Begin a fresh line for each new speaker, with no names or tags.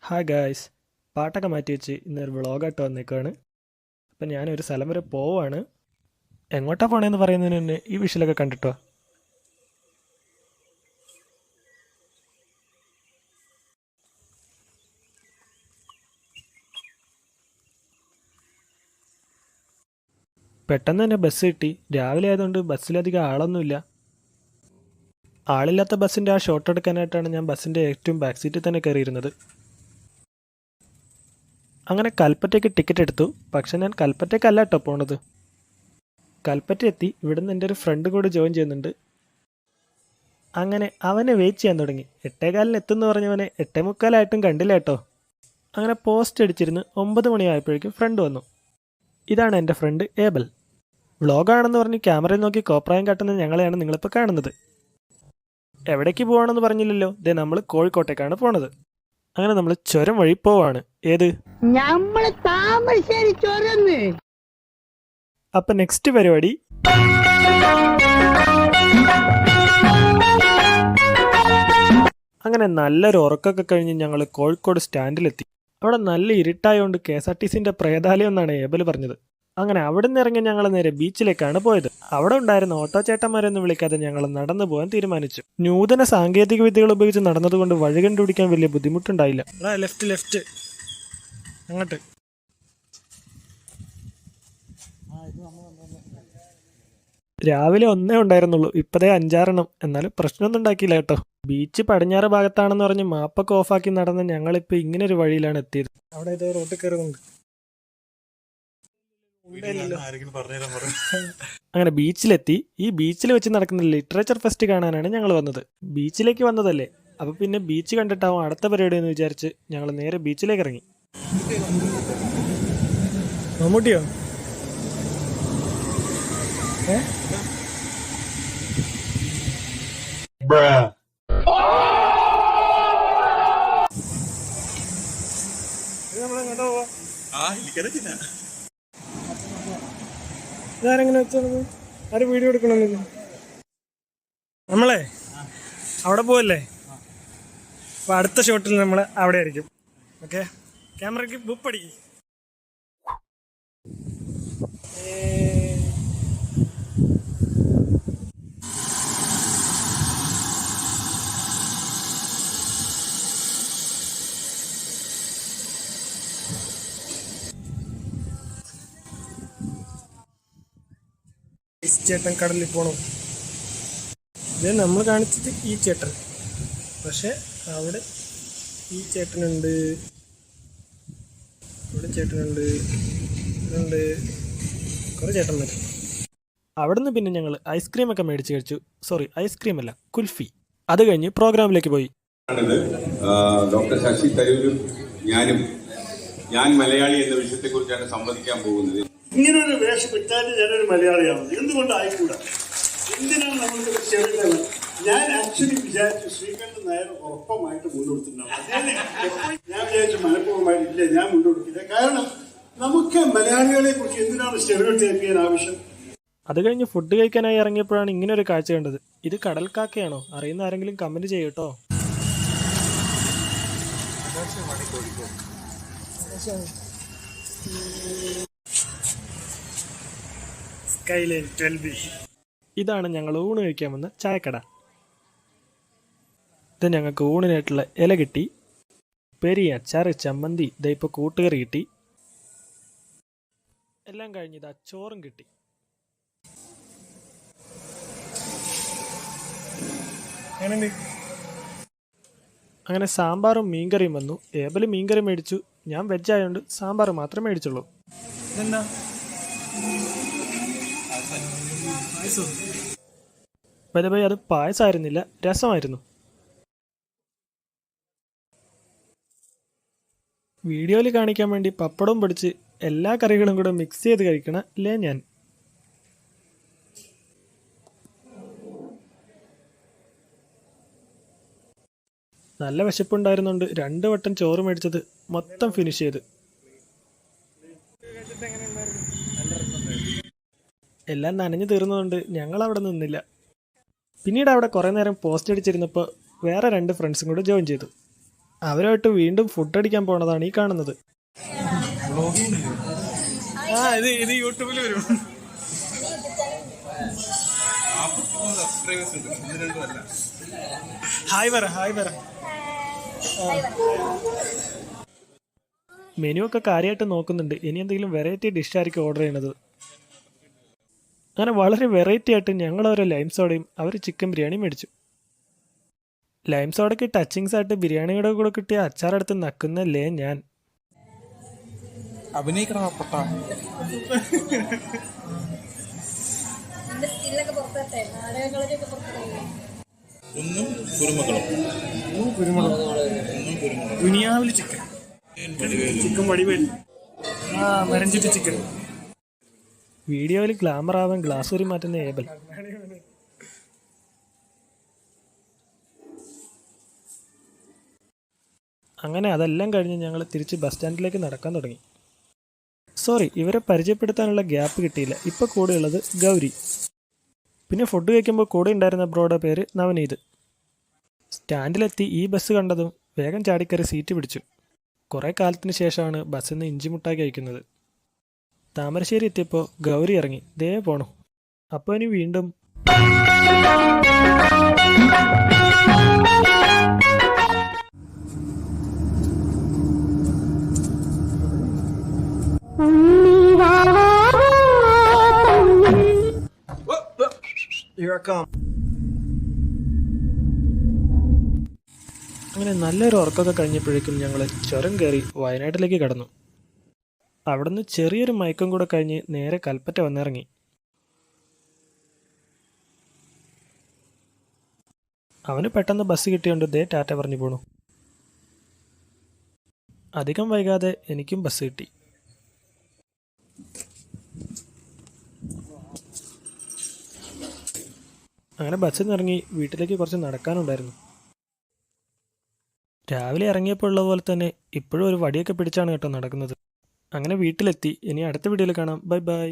Hi guys, പാട്ടൊക്കെ മാറ്റി വെച്ച് ഇന്നൊരു വ്ളോഗായിട്ട് വന്നേക്കാണ്. അപ്പം ഞാനൊരു സ്ഥലം വരെ പോവാണ്. എങ്ങോട്ടാ പോണേന്ന് പറയുന്നതിന് മുന്നേ ഈ വിഷലൊക്കെ കണ്ടിട്ടോ. പെട്ടെന്ന് തന്നെ ബസ് കിട്ടി. രാവിലെ ആയതുകൊണ്ട് ബസ്സിലധികം ആളൊന്നുമില്ല. ആളില്ലാത്ത ബസ്സിൻ്റെ ആ ഷോട്ട് എടുക്കാനായിട്ടാണ് ഞാൻ ബസ്സിൻ്റെ ഏറ്റവും ബാക്ക് സീറ്റിൽ തന്നെ കയറിയിരുന്നത്. അങ്ങനെ കൽപ്പറ്റയ്ക്ക് ടിക്കറ്റ് എടുത്തു. പക്ഷെ ഞാൻ കൽപ്പറ്റയ്ക്കല്ല കേട്ടോ പോണത്. കൽപ്പറ്റ എത്തി. ഇവിടുന്ന് എൻ്റെ ഒരു ഫ്രണ്ട് കൂടി ജോയിൻ ചെയ്യുന്നുണ്ട്. അങ്ങനെ അവനെ വെയിറ്റ് ചെയ്യാൻ തുടങ്ങി. 8:15 എത്തുമെന്ന് പറഞ്ഞവനെ 8:45 കണ്ടില്ല കേട്ടോ. അങ്ങനെ പോസ്റ്റ് അടിച്ചിരുന്ന് 9 മണിയായപ്പോഴേക്കും ഫ്രണ്ട് വന്നു. ഇതാണ് എൻ്റെ ഫ്രണ്ട് ഏബൽ. വ്ളോഗാണെന്ന് പറഞ്ഞ് ക്യാമറയിൽ നോക്കി കോപ്രായം കാട്ടുന്ന ഞങ്ങളെയാണ് നിങ്ങളിപ്പോൾ കാണുന്നത്. എവിടേക്ക് പോവാണെന്ന് പറഞ്ഞില്ലല്ലോ. ദേ നമ്മൾ കോഴിക്കോട്ടേക്കാണ് പോണത്. അങ്ങനെ നമ്മൾ ചുരം വഴി പോവാണ്. ഏത് അപ്പൊ നെക്സ്റ്റ് പരിപാടി അങ്ങനെ നല്ലൊരു ഉറക്കമൊക്കെ കഴിഞ്ഞ് ഞങ്ങൾ കോഴിക്കോട് സ്റ്റാൻഡിലെത്തി. അവിടെ നല്ല ഇരുട്ടായതുകൊണ്ട് KSRTCന്റെ പ്രേതാലയം എന്നാണ് ഏബൽ പറഞ്ഞത്. അങ്ങനെ അവിടെ നിന്ന് ഇറങ്ങി ഞങ്ങൾ നേരെ ബീച്ചിലേക്കാണ് പോയത്. അവിടെ ഉണ്ടായിരുന്ന ഓട്ടോ ചേട്ടന്മാരൊന്നും വിളിക്കാതെ ഞങ്ങൾ നടന്നു പോകാൻ തീരുമാനിച്ചു. നൂതന സാങ്കേതിക വിദ്യകൾ ഉപയോഗിച്ച് നടന്നതുകൊണ്ട് വഴി കണ്ടുപിടിക്കാൻ വലിയ ബുദ്ധിമുട്ടുണ്ടായില്ല. ലെഫ്റ്റ് അങ്ങോട്ട്. രാവിലെ 1 ഉണ്ടായിരുന്നുള്ളൂ, ഇപ്പതേ 5-6 എന്നാലും പ്രശ്നമൊന്നും ഉണ്ടാക്കിയില്ല കേട്ടോ. ബീച്ച് പടിഞ്ഞാറ് ഭാഗത്താണെന്ന് പറഞ്ഞ് മാപ്പൊക്കെ ഓഫാക്കി നടന്ന ഞങ്ങളിപ്പോൾ ഇങ്ങനെ ഒരു വഴിയിലാണ് എത്തിയത്. അവിടെ ഏതോ റോട്ടിൽ കയറുന്നുണ്ട്. അങ്ങനെ ബീച്ചിലെത്തി. ഈ ബീച്ചിൽ വെച്ച് നടക്കുന്ന ലിറ്ററേച്ചർ ഫെസ്റ്റ് കാണാനാണ് ഞങ്ങൾ വന്നത്. ബീച്ചിലേക്ക് വന്നതല്ലേ, അപ്പൊ പിന്നെ ബീച്ച് കണ്ടിട്ടാവും അടുത്ത പരിപാടി എന്ന് വിചാരിച്ച് ഞങ്ങൾ നേരെ ബീച്ചിലേക്ക് ഇറങ്ങി. മമ്മൂട്ടിയോ? ഇതാരെങ്ങനെ വെച്ചത്? ആരും വീഡിയോ എടുക്കണമെന്നില്ല. നമ്മളെ അവിടെ പോവല്ലേ, അപ്പൊ അടുത്ത ഷോട്ടിൽ നമ്മൾ അവിടെ ആയിരിക്കും. ഓക്കെ, ക്യാമറയ്ക്ക് ബുക്ക് അടിക്കും. ചേട്ടൻ കടലിൽ പോണു. ഇത് നമ്മൾ കാണിച്ചത് ഈ ചേട്ടൻ, പക്ഷെ അവിടെ ഈ ചേട്ടനുണ്ട്, ഇവിടെ ചേട്ടനുണ്ട്, ഇതുണ്ട്, കുറേ ചേട്ടന്മാർ. അവിടുന്ന് പിന്നെ ഞങ്ങൾ ഐസ്ക്രീമൊക്കെ മേടിച്ച് കഴിച്ചു. സോറി, ഐസ്ക്രീം അല്ല, കുൽഫി. അത് കഴിഞ്ഞ് പ്രോഗ്രാമിലേക്ക് പോയി.
ഡോക്ടർ ശശി തരൂരും ഞാൻ മലയാളി എന്ന വിഷയത്തെക്കുറിച്ചാണ് സംവദിക്കാൻ പോകുന്നത്.
ഇങ്ങനൊരു വേഷം ഇട്ടാലും ഞാനൊരു മലയാളിയാണ്. എന്തുകൊണ്ടായിക്കൂടാ? എന്തിനാണ് നമ്മൾക്ക് ചെറുതത്? ഞാൻ ആക്ച്വലി വിചാരിച്ചു ശ്രീകണ്ഠൻ നായർ ഉറപ്പമായിട്ട് മുൻകൊടുത്തിട്ടുണ്ടാവും. ഞാൻ വിചാരിച്ചു മനഃപൂർവ്വമായിട്ടില്ല, ഞാൻ മുൻകൊടുക്കില്ല. കാരണം നമുക്ക് മലയാളികളെ കുറിച്ച് എന്തിനാണ് സ്റ്റെറിയോടൈപ്പ് ചെയ്യാൻ ആവശ്യം?
അത് കഴിഞ്ഞ് ഫുഡ് കഴിക്കാനായി ഇറങ്ങിയപ്പോഴാണ് ഇങ്ങനെ ഒരു കാഴ്ച കണ്ടത്. ഇത് കടൽക്കാക്കയാണോ? അറിയുന്ന ആരെങ്കിലും കമന്റ് ചെയ്യട്ടോ. Skyline 12B. ഇതാണ് ഞങ്ങൾ ഊണ് കഴിക്കാൻ വന്ന ചായക്കട. ഇത് ഞങ്ങൾക്ക് ഊണിനായിട്ടുള്ള ഇല കിട്ടി, പെരി, അച്ചാറ്, ചമ്മന്തി, ഇതാ ഇപ്പോൾ കൂട്ടുകറി കിട്ടി. എല്ലാം കഴിഞ്ഞ് ഇതാ ചോറും കിട്ടി. അങ്ങനെ സാമ്പാറും മീൻകറിയും വന്നു. ഏബല് മീൻകറി മേടിച്ചു. ഞാൻ വെജ് ആയതുകൊണ്ട് സാമ്പാർ മാത്രമേ മേടിച്ചുള്ളൂ. ഇതെന്താ? ബൈ അത് പായസമായിരുന്നില്ല, രസമായിരുന്നു. വീഡിയോയിൽ കാണിക്കാൻ വേണ്ടി പപ്പടവും പൊടിച്ച് എല്ലാ കറികളും കൂടെ മിക്സ് ചെയ്ത് കഴിക്കണ അല്ലേ ഞാൻ. നല്ല വിശപ്പുണ്ടായിരുന്നുകൊണ്ട് 2 വട്ടം ചോറ് മേടിച്ചത് മൊത്തം ഫിനിഷ് ചെയ്ത്. എല്ലാം നനഞ്ഞു തീർന്നതുകൊണ്ട് ഞങ്ങൾ അവിടെ നിന്നില്ല. പിന്നീട് അവിടെ കുറേ നേരം പോസ്റ്റ് അടിച്ചിരുന്നപ്പോൾ വേറെ 2 ഫ്രണ്ട്സും കൂടെ ജോയിൻ ചെയ്തു. അവരുമായിട്ട് വീണ്ടും ഫുഡ് അടിക്കാൻ പോണതാണ് ഈ കാണുന്നത്.
ഇത് യൂട്യൂബിൽ വരും.
ഹായ് പറ. മെനു ഒക്കെ കാര്യമായിട്ട് നോക്കുന്നുണ്ട്. ഇനി എന്തെങ്കിലും വെറൈറ്റി ഡിഷായിരിക്കും ഓർഡർ ചെയ്യണത്. അങ്ങനെ വളരെ വെറൈറ്റി ആയിട്ട് ഞങ്ങൾ ഓരോ ലൈം സോഡയും അവർ ചിക്കൻ ബിരിയാണി മേടിച്ചു. ലൈം സോഡയ്ക്ക് ടച്ചിങ്സ് ആയിട്ട് ബിരിയാണിയുടെ കൂടെ കിട്ടിയ അച്ചാറെടുത്ത് നക്കുന്നല്ലേ ഞാൻ.
അഭിനയിക്കണം. ഒന്നും കുരുമുളകും
ചിക്കൻ വടിവേൽ
മരഞ്ചിട്ട് ചിക്കൻ. വീഡിയോയിൽ ഗ്ലാമർ ആവാൻ ഗ്ലാസ് ഊരി മാറ്റുന്ന ഏബൽ. അങ്ങനെ അതെല്ലാം കഴിഞ്ഞ് ഞങ്ങൾ തിരിച്ച് ബസ് സ്റ്റാൻഡിലേക്ക് നടക്കാൻ തുടങ്ങി. സോറി, ഇവരെ പരിചയപ്പെടുത്താനുള്ള ഗ്യാപ്പ് കിട്ടിയില്ല. ഇപ്പോൾ കൂടെയുള്ളത് ഗൗരി. പിന്നെ ഫുഡ് കഴിക്കുമ്പോൾ കൂടെ ഉണ്ടായിരുന്ന ബ്രോയുടെ പേര് നവനീത്. സ്റ്റാൻഡിലെത്തി ഈ ബസ് കണ്ടതും വേഗം ചാടിക്കറി സീറ്റ് പിടിച്ചു. കുറേ കാലത്തിന് ശേഷമാണ് ബസ്സിൽ നിന്ന് ഇഞ്ചിമുട്ടായി കഴിക്കുന്നത്. താമരശ്ശേരി എത്തിയപ്പോൾ ഗൗരി ഇറങ്ങി. ദേ പോണു. അപ്പോൾ ഇനി വീണ്ടും അങ്ങനെ നല്ലൊരു ഉറക്കമൊക്കെ കഴിഞ്ഞപ്പോഴേക്കും ഞങ്ങൾ ചുരം കയറി വയനാട്ടിലേക്ക് കടന്നു. അവിടുന്ന് ചെറിയൊരു മയക്കം കൂടെ കഴിഞ്ഞ് നേരെ കൽപ്പറ്റ വന്നിറങ്ങി. അവന് പെട്ടെന്ന് ബസ് കിട്ടിയോണ്ട് ദേ ടാറ്റ പറഞ്ഞു പോണു. അധികം വൈകാതെ എനിക്കും ബസ് കിട്ടി. അങ്ങനെ ബസ്സിൽ നിന്ന് ഇറങ്ങി വീട്ടിലേക്ക് കുറച്ച് നടക്കാനുണ്ടായിരുന്നു. രാവിലെ ഇറങ്ങിയപ്പോൾ ഉള്ള പോലെ തന്നെ ഇപ്പോഴും ഒരു വടിയൊക്കെ പിടിച്ചാണ് കേട്ടോ നടക്കുന്നത്. അങ്ങനെ വീട്ടിലെത്തി. ഇനി അടുത്ത വീഡിയോയിൽ കാണാം. Bye bye.